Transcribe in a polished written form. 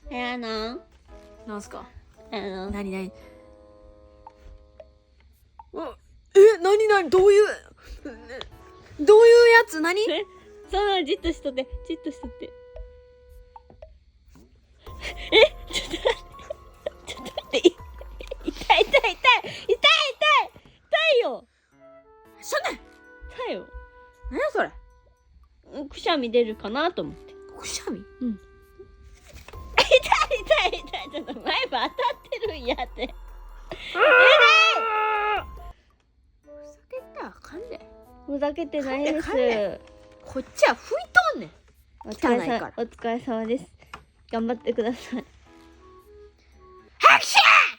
なんすか？ななになに？なになに？どういうやつ？なに？そのじっとしとって。ちょっと待って。ちょっと待って。痛いよ。しょね。痛いよ。なにそれ？くしゃみ出るかなと思って。くしゃみ？うん。痛い。ちょっと前歯当たってるんやって。ふざけたらあかんで。ふざけてないです。こっちは拭いとんねん。汚いから。お疲れ様です。頑張ってください。